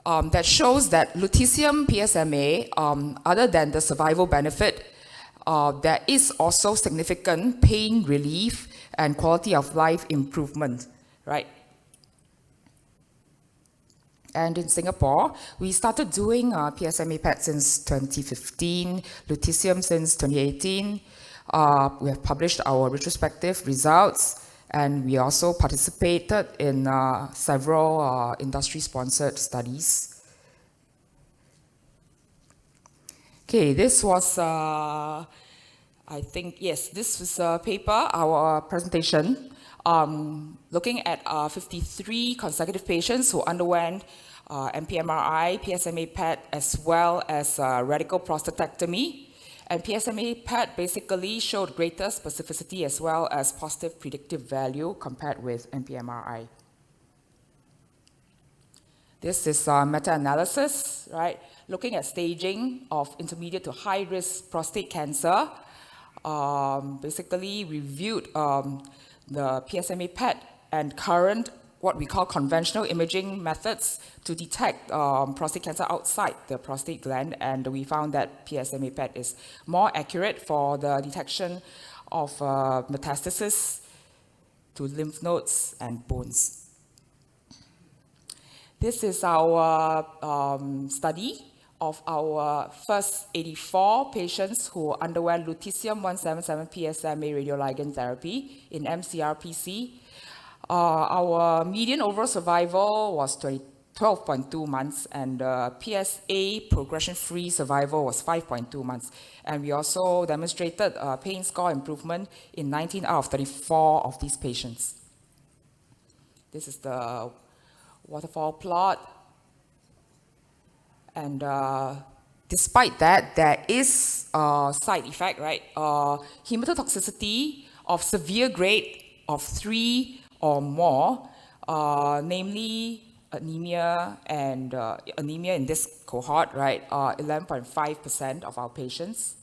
that shows that lutetium PSMA, other than the survival benefit, there is also significant pain relief and quality of life improvement, right? And in Singapore, we started doing PSMA PET since 2015, lutetium since 2018. We have published our retrospective results, and we also participated in several industry-sponsored studies. Okay, this was, I think, yes, this was a paper, our presentation, looking at 53 consecutive patients who underwent MPMRI, PSMA PET, as well as radical prostatectomy. And PSMA PET basically showed greater specificity as well as positive predictive value compared with MPMRI. This is a meta-analysis, right? Looking at staging of intermediate to high-risk prostate cancer. Basically reviewed the PSMA PET and current, what we call conventional imaging methods to detect prostate cancer outside the prostate gland, and we found that PSMA PET is more accurate for the detection of metastasis to lymph nodes and bones. This is our study of our first 84 patients who underwent lutetium-177 PSMA radioligand therapy in MCRPC. Our median overall survival was 12.2 months, and PSA progression-free survival was 5.2 months. And we also demonstrated pain score improvement in 19 out of 34 of these patients. This is the waterfall plot. And despite that, there is a side effect, right? Hematotoxicity of severe grade of 3 or more, namely anemia and anemia in this cohort, right? 11.5% of our patients.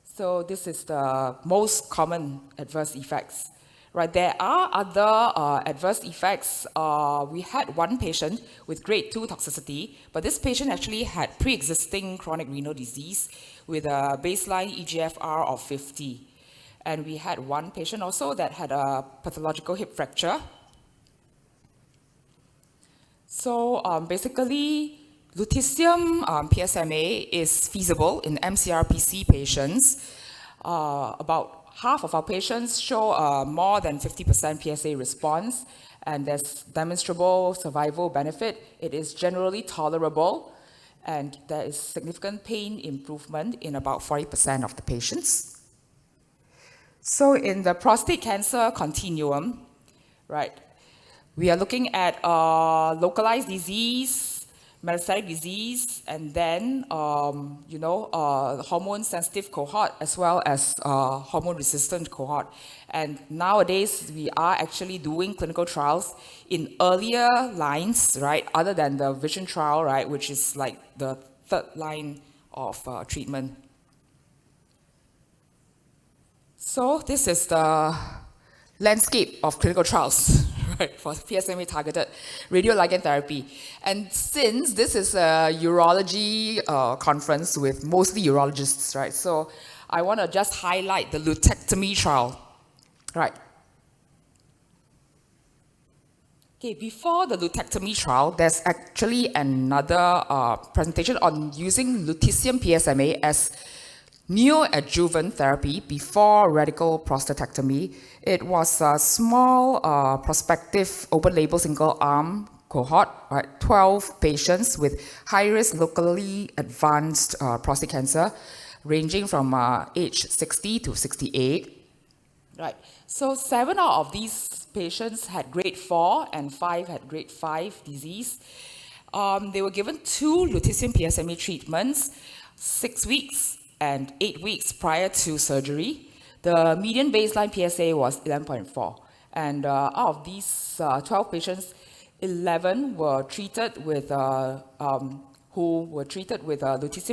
So this is the most common adverse effects. Right, there are other adverse effects. We had one patient with grade 2 toxicity, but this patient actually had pre-existing chronic renal disease with a baseline eGFR of 50. And we had one patient also that had a pathological hip fracture. So basically, lutetium PSMA is feasible in MCRPC patients. About half of our patients show more than 50% PSA response, and there's demonstrable survival benefit. It is generally tolerable, and there is significant pain improvement in about 40% of the patients. So in the prostate cancer continuum, right, we are looking at localized disease, metastatic disease, and then, hormone-sensitive cohort, as well as hormone-resistant cohort. And nowadays, we are actually doing clinical trials in earlier lines, right, other than the VISION trial, right, which is like the third line of treatment. So this is the landscape of clinical trials. Right, for PSMA-targeted radioligand therapy. And since this is a urology conference with mostly urologists, right, so I want to just highlight the lutectomy trial. Right. Okay, before the lutectomy trial, there's actually another presentation on using lutetium PSMA as neoadjuvant therapy before radical prostatectomy. It was a small prospective open-label single-arm cohort, right? 12 patients with high-risk locally advanced prostate cancer, ranging from age 60 to 68. Right. So 7 out of these patients had grade 4 and 5 had grade 5 disease. They were given 2 lutetium PSMA treatments, 6 weeks and 8 weeks prior to surgery. The median baseline PSA was 11.4. And out of these 12 patients, 11 were treated with lutetium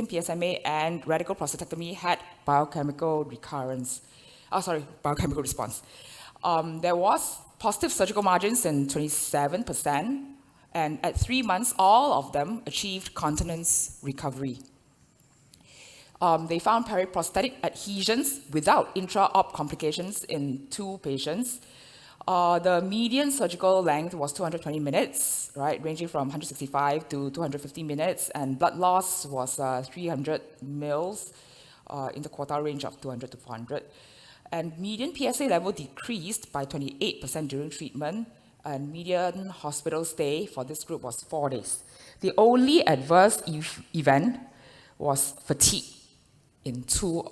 PSMA and radical prostatectomy had biochemical recurrence. Biochemical response. There was positive surgical margins in 27%, and at 3 months, all of them achieved continence recovery. They found periprostatic adhesions without intra-op complications in 2 patients. The median surgical length was 220 minutes, right, ranging from 165 to 250 minutes, and blood loss was 300 mils in the quartile range of 200 to 400. And median PSA level decreased by 28% during treatment, and median hospital stay for this group was 4 days. The only adverse event was fatigue in 2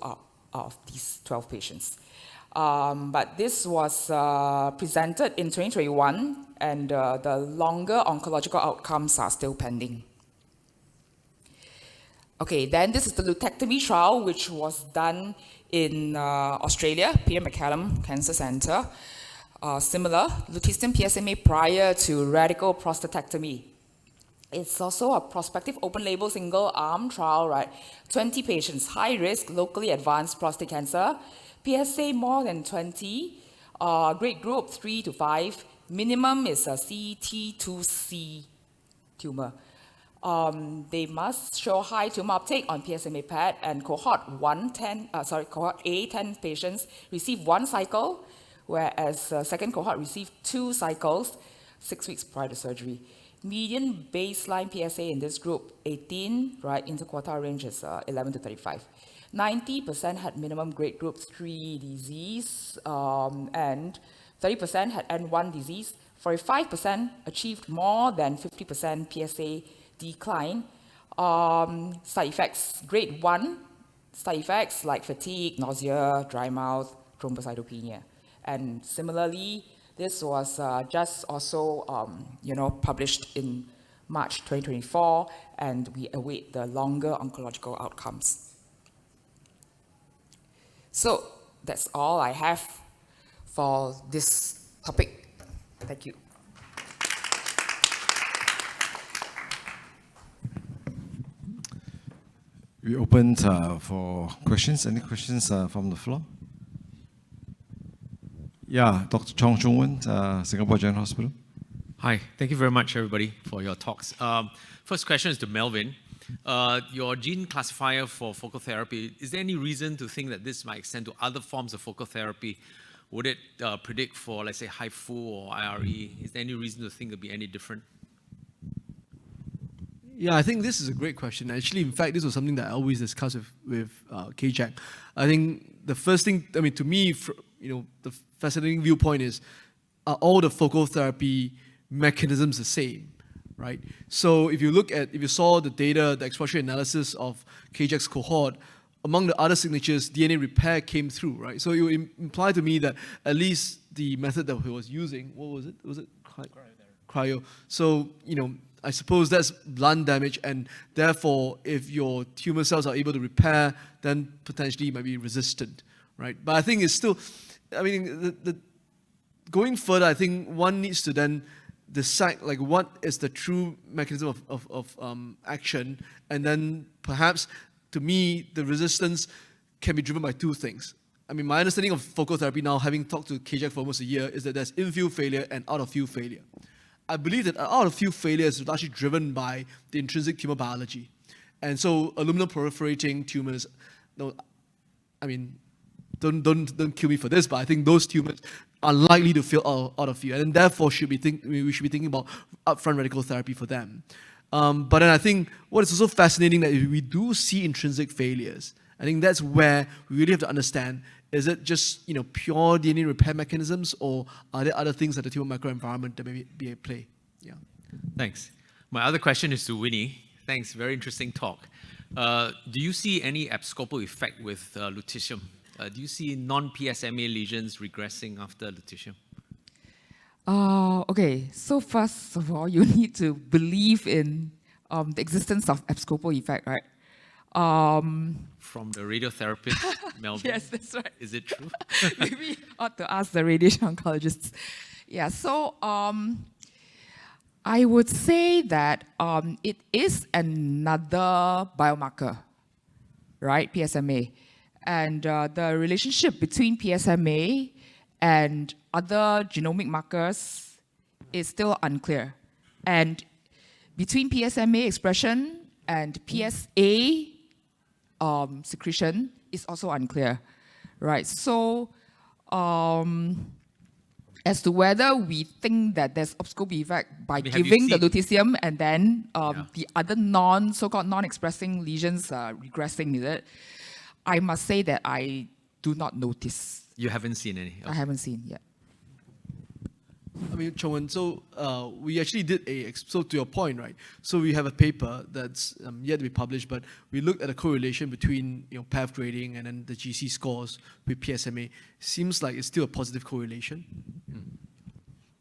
of these 12 patients. But this was presented in 2021, and the longer oncological outcomes are still pending. Okay, then this is the lutectomy trial, which was done in Australia, Peter MacCallum Cancer Centre. Similar, lutetium PSMA prior to radical prostatectomy. It's also a prospective open-label single-arm trial, right? 20 patients, high risk, locally advanced prostate cancer, PSA more than 20, grade group 3 to 5, minimum is a CT2C tumor. They must show high tumor uptake on PSMA PET, and cohort A, 10 patients received 1 cycle, whereas second cohort received 2 cycles, 6 weeks prior to surgery. median baseline PSA in this group, 18, right, interquartile range is 11 to 35. 90% had minimum grade group 3 disease, and 30% had N1 disease. 45% achieved more than 50% PSA decline. Side effects, grade 1 side effects like fatigue, nausea, dry mouth, thrombocytopenia. And similarly, this was just also published in March 2024, and we await the longer oncological outcomes. So that's all I have for this topic. Thank you. We open for questions. Any questions from the floor? Yeah, Dr. Chong Chung-Wen, Singapore General Hospital. Hi, thank you very much, everybody, for your talks. First question is to Melvin. Your gene classifier for focal therapy, is there any reason to think that this might extend to other forms of focal therapy? Would it predict for, let's say, HIFU or IRE? Is there any reason to think it would be any different? Yeah, I think this is a great question. Actually, in fact, this was something that I always discuss with KJAC. I think the first thing, I mean, to me, the fascinating viewpoint is, are all the focal therapy mechanisms the same, right? So if you saw the data, the exploratory analysis of KJAC's cohort, among the other signatures, DNA repair came through, right? So it would imply to me that at least the method that he was using, what was it? Was it cryo? So, I suppose that's lung damage, and therefore, if your tumor cells are able to repair, then potentially it might be resistant, right? But I think it's still, going further, I think one needs to then decide what is the true mechanism of action, and then perhaps, to me, the resistance can be driven by two things. I mean, my understanding of focal therapy now, having talked to KJAC for almost a year, is that there's in-field failure and out-of-field failure. I believe that out-of-field failure is largely driven by the intrinsic tumor biology. And so aluminum proliferating tumors, don't kill me for this, but I think those tumors are likely to fail out of field, and therefore we should be thinking about upfront radical therapy for them. But then I think what is also fascinating that if we do see intrinsic failures, I think that's where we really have to understand, is it just pure DNA repair mechanisms, or are there other things that the tumor microenvironment that may be at play? Yeah. Thanks. My other question is to Winnie. Thanks, very interesting talk. Do you see any abscopal effect with lutetium? Do you see non-PSMA lesions regressing after lutetium? Okay, so first of all, you need to believe in the existence of abscopal effect, right? From the radiotherapist, Melvin? Yes, that's right. Is it true? Maybe ought to ask the radiation oncologists. Yeah, so I would say that it is another biomarker, right, PSMA. And the relationship between PSMA and other genomic markers is still unclear. And between PSMA expression and PSA secretion is also unclear, right? So as to whether we think that there's abscopal effect by giving the lutetium and then the other so-called non-expressing lesions regressing, is it? I must say that I do not notice. You haven't seen any? Okay. I haven't seen yet. I mean, Chong-Wen, so we actually did so to your point, right? So we have a paper that's yet to be published, but we looked at a correlation between PAF grading and then the GC scores with PSMA. Seems like it's still a positive correlation.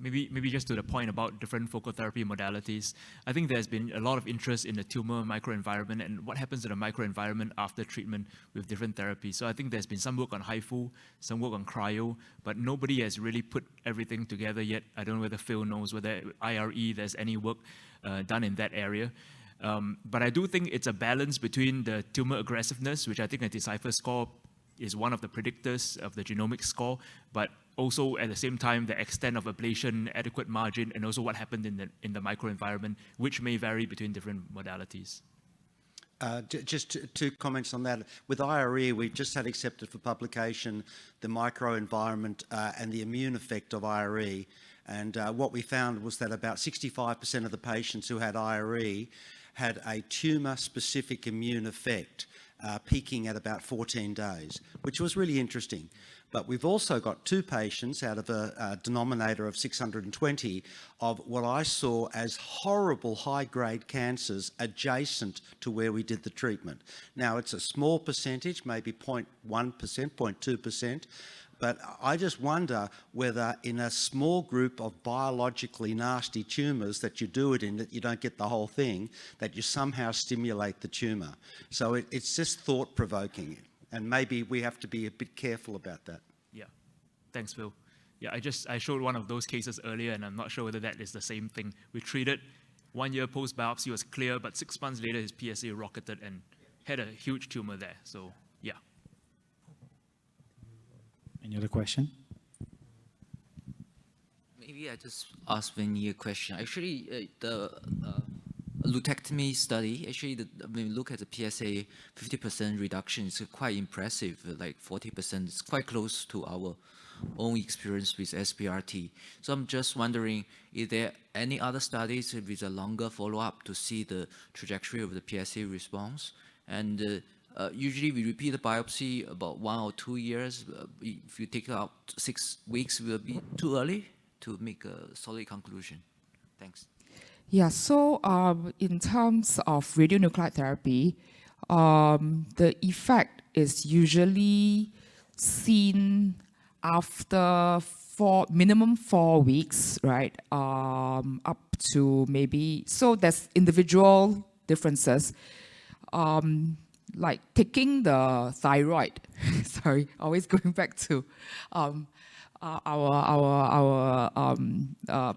Maybe just to the point about different focal therapy modalities, I think there's been a lot of interest in the tumor microenvironment and what happens to the microenvironment after treatment with different therapies. So I think there's been some work on HIFU, some work on cryo, but nobody has really put everything together yet. I don't know whether Phil knows whether IRE, there's any work done in that area. But I do think it's a balance between the tumor aggressiveness, which I think a Decipher score is one of the predictors of the genomic score, but also at the same time the extent of ablation, adequate margin, and also what happened in the microenvironment, which may vary between different modalities. Just two comments on that. With IRE, we've just had accepted for publication the microenvironment and the immune effect of IRE. And what we found was that about 65% of the patients who had IRE had a tumour-specific immune effect, peaking at about 14 days, which was really interesting. But we've also got 2 patients out of a denominator of 620 of what I saw as horrible high-grade cancers adjacent to where we did the treatment. Now, it's a small percentage, maybe 0.1%, 0.2%, but I just wonder whether in a small group of biologically nasty tumours that you do it in, that you don't get the whole thing, that you somehow stimulate the tumour. So it's just thought-provoking, and maybe we have to be a bit careful about that. Yeah, thanks, Bill. Yeah, I showed one of those cases earlier, and I'm not sure whether that is the same thing. We treated, 1 year post-biopsy was clear, but 6 months later his PSA rocketed and had a huge tumour there. So, yeah. Any other question? Maybe I just ask Vinny a question. Actually, the lutectomy study, actually, when we look at the PSA 50% reduction, it's quite impressive, like 40%. It's quite close to our own experience with SBRT. So I'm just wondering, is there any other studies with a longer follow-up to see the trajectory of the PSA response? And usually we repeat the biopsy about 1 or 2 years. If you take out 6 weeks, will it be too early to make a solid conclusion? Thanks. Yeah, so in terms of radionuclide therapy, the effect is usually seen after minimum 4 weeks, right? Up to maybe, so there's individual differences. Like taking the thyroid, sorry, always going back to our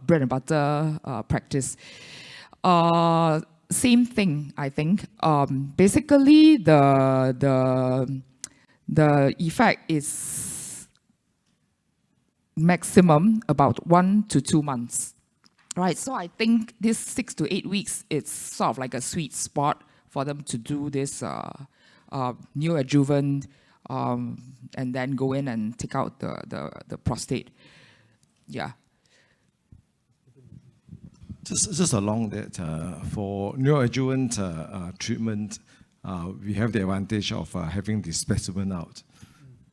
bread and butter practice. Same thing, I think. Basically, the effect is maximum about 1 to 2 months, right? So I think this 6 to 8 weeks, it's sort of like a sweet spot for them to do this neoadjuvant and then go in and take out the prostate. Yeah. Just along that, for neoadjuvant treatment, we have the advantage of having the specimen out.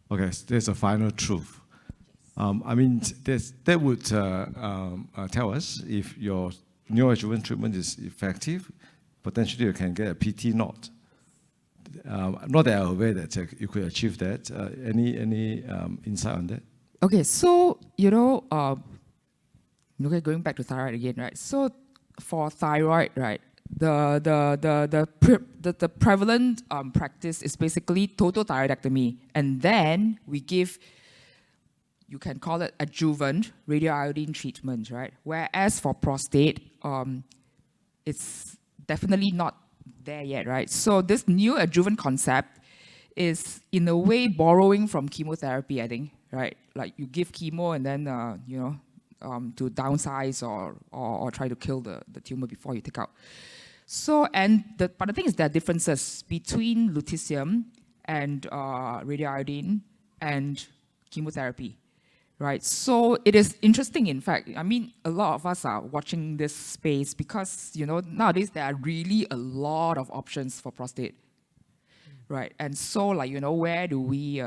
Okay, so there's a final truth. I mean, that would tell us if your neoadjuvant treatment is effective. Potentially you can get a PT not. Not that I'm aware that you could achieve that. Any insight on that? Okay, so, going back to thyroid again, right? So for thyroid, right, the prevalent practice is basically total thyroidectomy. And then we give, you can call it adjuvant radioiodine treatment, right? Whereas for prostate, it's definitely not there yet, right? So this new adjuvant concept is in a way borrowing from chemotherapy, I think, right? Like you give chemo and then, to downsize or try to kill the tumor before you take out. So, but the thing is there are differences between lutetium and radioiodine and chemotherapy. Right, so it is interesting, in fact. I mean, a lot of us are watching this space because, nowadays there are really a lot of options for prostate. Right, and so where do we,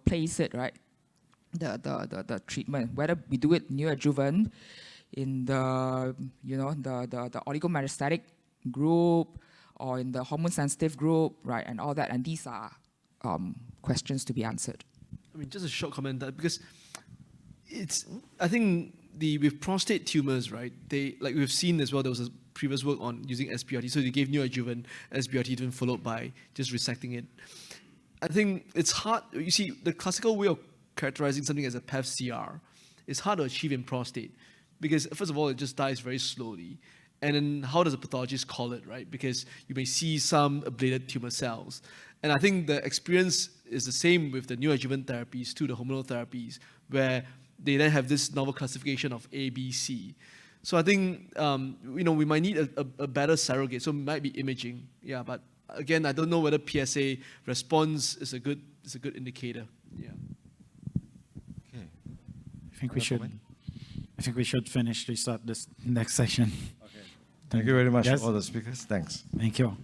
place it, right? The treatment, whether we do it neoadjuvant in the, the oligometastatic group or in the hormone-sensitive group, right, and all that. And these are questions to be answered. I mean, just a short comment that because I think with prostate tumors, right? Like we've seen as well. There was a previous work on using SBRT, so they gave neoadjuvant SBRT, then followed by just resecting it. I think it's hard. You see, the classical way of characterizing something as a PEV-CR is hard to achieve in prostate because first of all, it just dies very slowly. And then how does a pathologist call it, right? Because you may see some ablated tumor cells. And I think the experience is the same with the neoadjuvant therapies to the hormonal therapies, where they then have this novel classification of A, B, C. So I think we might need a better surrogate. So it might be imaging. Yeah, but again, I don't know whether PSA response is a good indicator. Yeah. Okay. I think we should finish, restart this next session. Thank you very much, Yes. all the speakers. Thanks. Thank you.